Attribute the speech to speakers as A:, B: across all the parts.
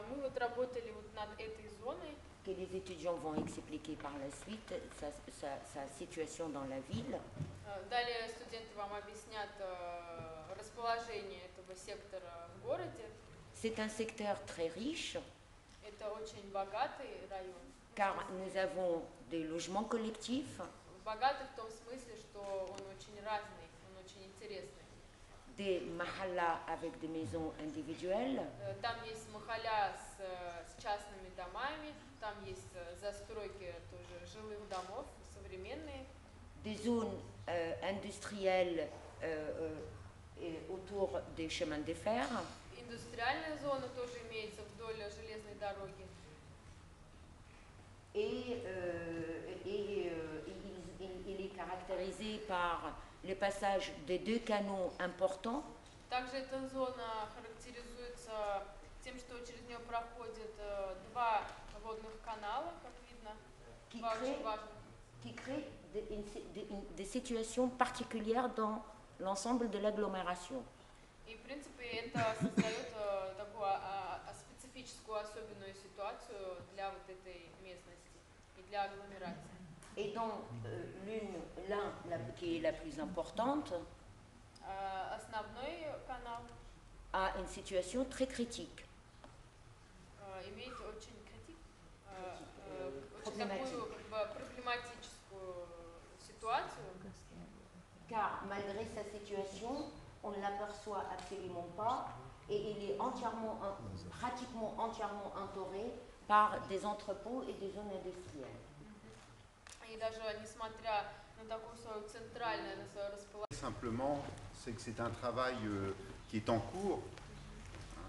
A: Мы вот работали вот над этой зоной.
B: Que les étudiants vont expliquer par la suite sa situation dans la ville.
A: Далее студенты вам объяснят расположение этого сектора в городе.
B: C'est un secteur très riche.
A: Это очень богатый район.
B: Car nous avons des logements collectifs.
A: Богатый в том смысле, что он очень разный, он очень интересный.
B: Des mahallas avec des maisons individuelles.
A: Там есть махалля с частными домами, там есть застройки тоже жилых домов, современные.
B: Des zones industrielles autour des chemins de fer.
A: Индустриальная зона тоже имеется вдоль железной дороги.
B: Et il est caractérisé par le passage de deux canaux importants.
A: Также эта зона характеризуется тем, что через нее проходят два водных канала, как видно, два очень важных.
B: Qui créent des situations particulières dans l'ensemble de l'agglomération.
A: И, в принципе, это создает такую специфическую особенную ситуацию для вот этой местности и для агломерации.
B: Et donc, l'un qui est la plus importante
A: Основной канал
B: a une situation très critique.
A: Имеет очень такую проблематическую ситуацию.
B: Car malgré sa situation, on ne l'aperçoit absolument pas et il est pratiquement entièrement entouré par des entrepôts et des zones industrielles.
A: И даже несмотря на такое свое центральное расположение.
C: Simplement, c'est que c'est un travail qui est en cours,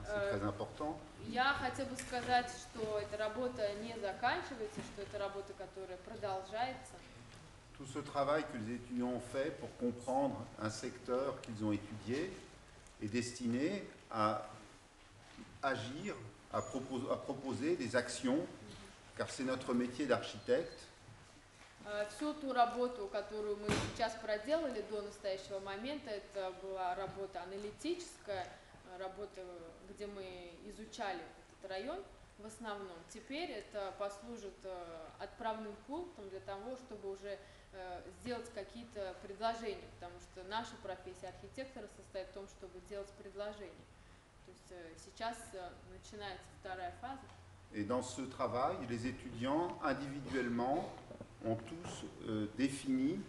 C: c'est très important.
A: Я хотела бы сказать, что эта работа не заканчивается, что это работа, которая продолжается.
C: Tout ce travail que les étudiants ont fait pour comprendre un secteur qu'ils ont étudié est destiné à agir, à proposer des actions, car c'est notre métier d'architecte.
A: Всю ту работу, которую мы сейчас проделали до настоящего момента, это была работа аналитическая, работа, где мы изучали этот район в основном. Теперь это послужит отправным пунктом для того, чтобы уже сделать какие-то предложения, потому что наша профессия архитектора состоит в том, чтобы делать предложения. То есть сейчас начинается вторая фаза.
C: Et dans ce travail, les étudiants individuellement ont tous défini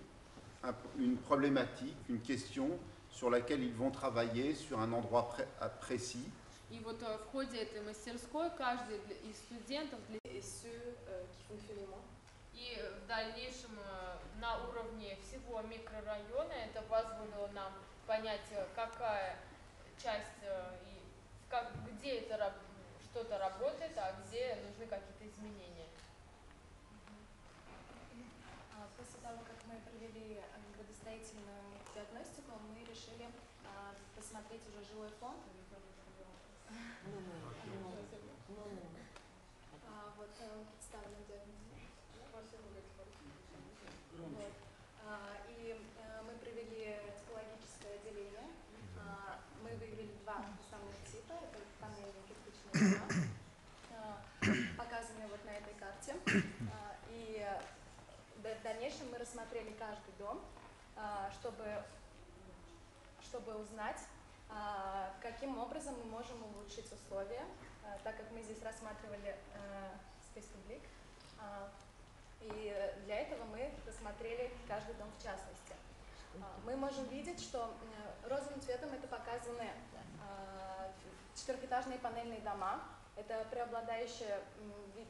C: une problématique, une question sur laquelle ils vont travailler sur un endroit précis.
A: И вот в ходе этой мастерской каждый из студентов и в дальнейшем на уровне всего микрорайона это позволило нам понять, какая часть и где это что-то работает, а где нужны какие-то изменения.
D: После того, как мы провели градостроительную диагностику, мы решили посмотреть уже жилой фонд. Вот представлен диагноз. И мы провели типологическое деление. Мы выявили два основных типа. Это панельные кирпичные дома, показанные вот на этой карте. И в дальнейшем мы рассмотрели каждый дом, чтобы узнать, каким образом мы можем улучшить условия, так как мы здесь рассматривали спецпублик. И для этого мы рассмотрели каждый дом в частности. Мы можем видеть, что розовым цветом это показаны четырехэтажные панельные дома. Это преобладающий вид,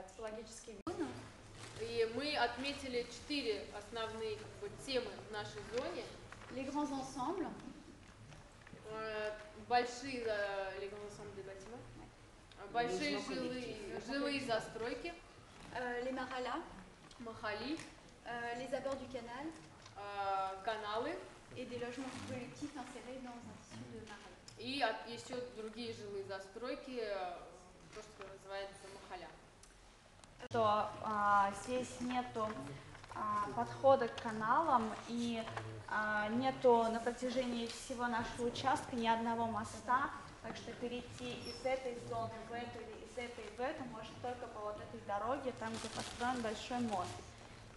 D: типологический вид.
A: И мы отметили 4 основные темы в нашей зоне.
E: Les grands ensembles,
A: Большие les grands ensembles des bâtiments. Большие жилые застройки,
E: les mahalas,
A: махали,
E: les abords du canal
A: каналы
E: et des logements collectifs insérés dans un tissu de mahala.
A: и еще другие жилые застройки, то, что называется махаля.
F: Что здесь нету подхода к каналам и нету на протяжении всего нашего участка ни одного моста, так что перейти из этой зоны в эту или из этой в эту можно только по вот этой дороге, там, где построен большой мост.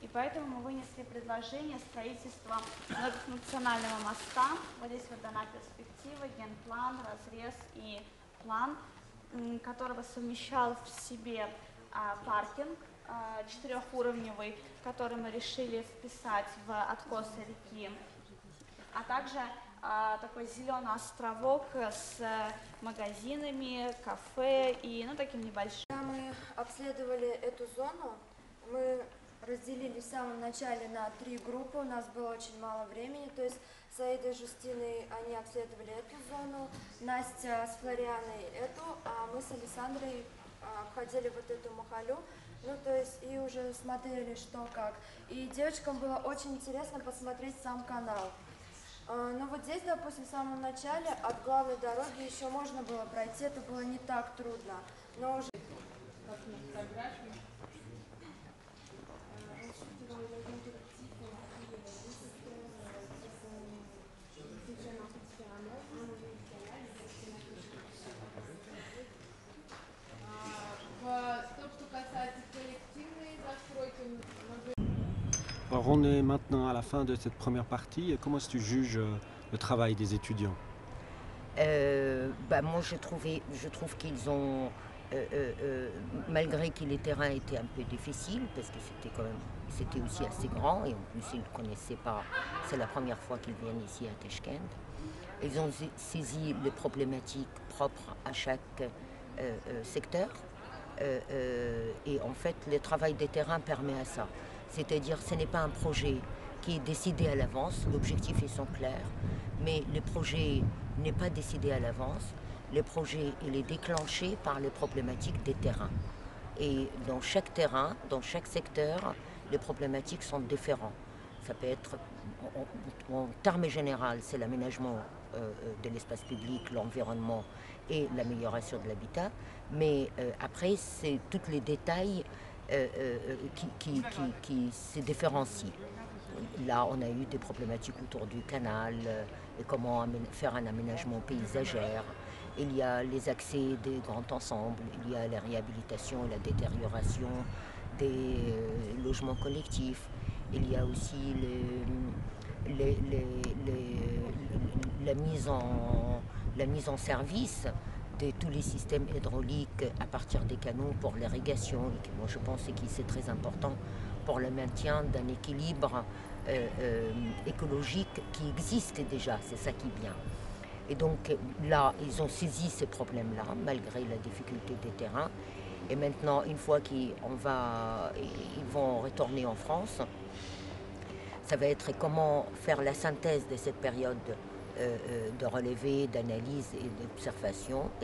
F: И поэтому мы вынесли предложение строительства многофункционального моста. Вот здесь вот дана перспектива, генплан, разрез и план, которого совмещал в себе паркинг 4-уровневый, который мы решили вписать в откосы реки, а также такой зеленый островок с магазинами, кафе и таким небольшим.
G: Когда мы обследовали эту зону, мы разделились в самом начале на 3 группы, у нас было очень мало времени, то есть Саида и Жустиной, они обследовали эту зону, Настя с Флорианой эту, а мы с Александрой обходили вот эту махалю, то есть и уже смотрели, что как. И девочкам было очень интересно посмотреть сам канал. Но вот здесь, допустим, в самом начале от главной дороги еще можно было пройти, это было не так трудно, но уже...
H: Alors on est maintenant à la fin de cette première partie. Comment est-ce que tu juges le travail des étudiants?
B: Moi je trouve qu'ils ont, malgré que les terrains étaient un peu difficiles, parce que c'était aussi assez grand et en plus ils ne connaissaient pas, c'est la première fois qu'ils viennent ici à Tashkent, ils ont saisi les problématiques propres à chaque secteur et en fait le travail des terrains permet à ça. C'est-à-dire ce n'est pas un projet qui est décidé à l'avance, l'objectif est sont clairs, mais le projet n'est pas décidé à l'avance, le projet il est déclenché par les problématiques des terrains. Et dans chaque terrain, dans chaque secteur, les problématiques sont différentes. Ça peut être, en termes généraux, c'est l'aménagement de l'espace public, l'environnement et l'amélioration de l'habitat, mais après c'est tous les détails qui se différencient. Là, on a eu des problématiques autour du canal et comment faire un aménagement paysagère. Il y a les accès des grands ensembles, il y a la réhabilitation et la détérioration des logements collectifs. Il y a aussi la mise en service de tous les systèmes hydrauliques à partir des canaux pour l'irrigation. Moi, je pense que c'est très important pour le maintien d'un équilibre écologique qui existe déjà, c'est ça qui est bien. Et donc là, ils ont saisi ces problèmes-là, malgré la difficulté des terrains. Et maintenant, une fois qu'ils vont retourner en France, ça va être comment faire la synthèse de cette période de relevé, d'analyse et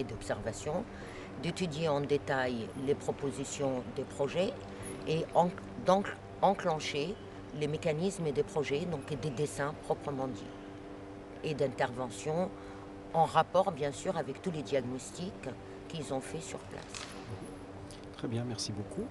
B: d'observation, d'étudier en détail les propositions des projets et d'enclencher les mécanismes des projets, donc des dessins proprement dit, et d'intervention en rapport bien sûr avec tous les diagnostics qu'ils ont fait sur place.
H: Très bien, merci beaucoup.